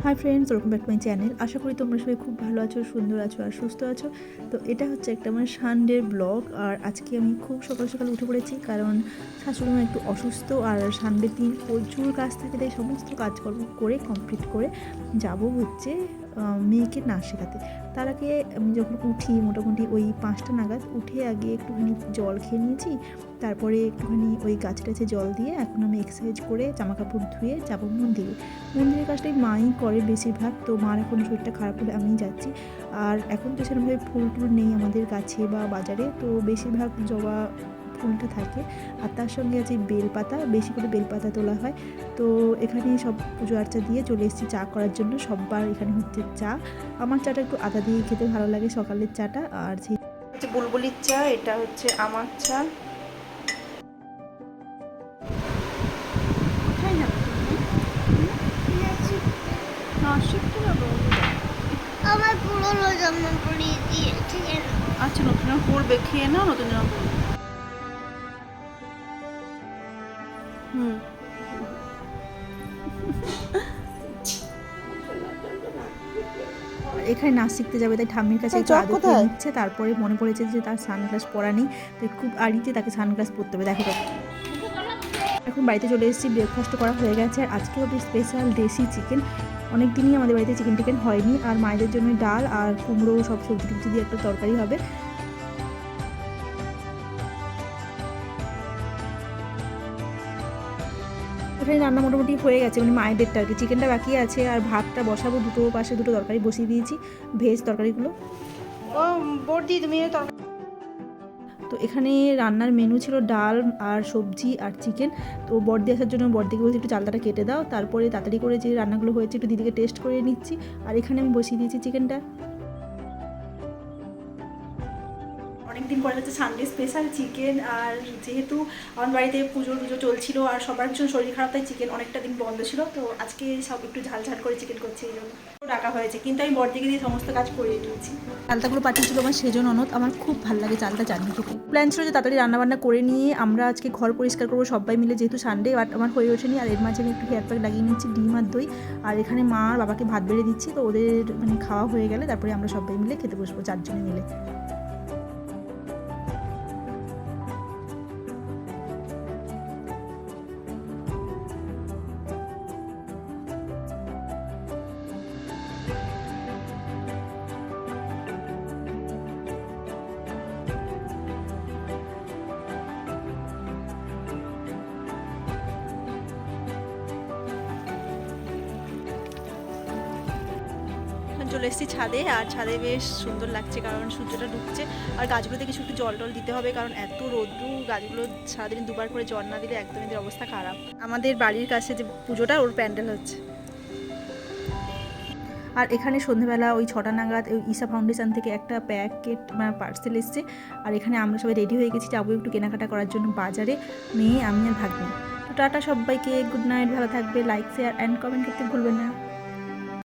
High friends, welcome back to my channel. আশা করি তোমরা সবাই খুব ভালো আছো, সুন্দর আছো আর সুস্থ আছো। তো এটা হচ্ছে একটা আমার সানডের ব্লগ। আর আজকে আমি খুব সকাল সকাল উঠে পড়েছি, কারণ শাশুড়িমা একটু অসুস্থ। আর সানডের দিন প্রচুর কাজ থাকে, তাই সমস্ত কাজকর্ম করে কমপ্লিট করে যাব হচ্ছে মেয়েকে নাচ শেখাতে। তার আগে আমি যখন উঠি মোটামুটি ওই 5টা নাগাদ উঠে আগে একটুখানি জল খেয়ে নিয়েছি, তারপরে একটুখানি ওই গাছে টাছে জল দিয়ে এখন আমি এক্সারসাইজ করে জামা কাপড় ধুয়ে যাবো মন্দিরে। মন্দিরের কাজটাই মাই করে বেশিরভাগ, তো মার এখন শরীরটা খারাপ হলে আমিই যাচ্ছি। আর এখন তো সেরকমভাবে ফুল টুল নেই আমাদের কাছে বা বাজারে, তো বেশিরভাগ জবা ফুলটা থাকে। আর তার সঙ্গে আছে বেলপাতা, বেশি করে বেলপাতা তোলা হয়। তো এখানে সব পুজো আর্চা দিয়ে চলে এসেছি চা করার জন্য। সববার এখানে হচ্ছে চা। আমার চাটা একটু আদা দিয়ে খেতে ভালো লাগে সকালের চাটা। আর সেই হচ্ছে বুলবুলির চা, এটা হচ্ছে আমার চা। কোথায় যাবে আমার পুরনো জামা পরিয়ে দিয়েছে কেন? আচ্ছা, নতুন জামা পরবে, খেয়ে নাও, নতুন জামা পরবে। হুম। এখানে নাচ শিখতে যাবে, তাই ঠাম্মির কাছে একটু আদর করে নিচ্ছে। তারপরে মনে পড়েছে যে তার সানগ্লাস পরা নেই, তাই খুব আড়িতে তাকে সানগ্লাস পরতে হবে। দেখো এখন বাড়িতে চলে এসেছি, ব্রেকফাস্ট করা হয়ে গেছে। আর আজকে হবে স্পেশাল দেশি চিকেন। অনেক দিনই আমাদের বাড়িতে চিকেন টিকেন হয়নি। আর মায়েদের জন্য ডাল আর কুমড়ো সব সবজি টবজি দিয়ে একটা তরকারি হবে। এখানে রান্না মোটামুটি হয়ে গেছে, মানে মায়েদেরটা আর কি। চিকেনটা বাকি আছে আর ভাতটা বসাবো, দুটো পাশে দুটো তরকারি বসিয়ে দিয়েছি, ভেজ তরকারিগুলো। ও বড়দি, তুমি তো এখানে রান্নার মেনু ছিল ডাল আর সবজি আর চিকেন। তো বড়দি আসার জন্য বড়দিকে বলছি একটু চালটাটা কেটে দাও, তারপরে তাড়াতাড়ি করে যে রান্নাগুলো হয়েছে একটু দিদিকে টেস্ট করে নিচ্ছি। আর এখানে আমি বসিয়ে দিয়েছি চিকেনটা। অনেকদিন পরে হচ্ছে সানডে স্পেশাল চিকেন। আর যেহেতু আমার বাড়িতে পুজো টুজো চলছিল আর সবার ভীষণ শরীর খারাপ, তাই চিকেন অনেকটা দিন বন্ধ ছিল। তো আজকে সব একটু ঝাল ঝাল করে চিকেন করছে, এই জন্য ডাকা হয়েছে। কিন্তু আমি বড়দিকে দিয়ে সমস্ত কাজ করিয়ে নিয়েছি। চালতাগুলো পাঠিয়েছিল আমার সেজন ননদ। আমার খুব ভালো লাগে চালটা চাটনি খেতে। প্ল্যান ছিল যে তাড়াতাড়ি রান্নাবান্না করে নিয়ে আমরা আজকে ঘর পরিষ্কার করবো সবাই মিলে, যেহেতু সানডে। বাট আমার হয়ে ওঠেনি। আর এর মাঝে আমি একটু হেয়ার প্যাক লাগিয়ে নিচ্ছি, ডিম আর দই। আর এখানে মা আর বাবাকে ভাত বেড়ে দিচ্ছি। তো ওদের মানে খাওয়া হয়ে গেলে তারপরে আমরা সবাই মিলে খেতে বসবো, 4 জনে মিলে। চলে এসেছি ছাদে। আর ছাদে বেশ সুন্দর লাগছে, কারণ সূর্যটা ডুবছে। আর গাছগুলোতে কিছু একটু জল টল দিতে হবে, কারণ এত রোদ্রু, গাছগুলো সারাদিন দুবার করে জল না দিলে একদম এদের অবস্থা খারাপ। আমাদের বাড়ির কাছে যে পুজোটা, ওর প্যান্ডেল হচ্ছে। আর এখানে সন্ধ্যেবেলা ওই 6টা নাগাদ ওই ঈশা ফাউন্ডেশন থেকে একটা প্যাকেট পার্সেল এসছে। আর এখানে আমরা সবাই রেডি হয়ে গেছি, যাবো একটু কেনাকাটা করার জন্য বাজারে, মেয়ে, আমি আর ভাগ্নি। তো টাটা সবাইকে, গুড নাইট, ভালো থাকবে, লাইক শেয়ার অ্যান্ড কমেন্ট করতে ভুলবেন না।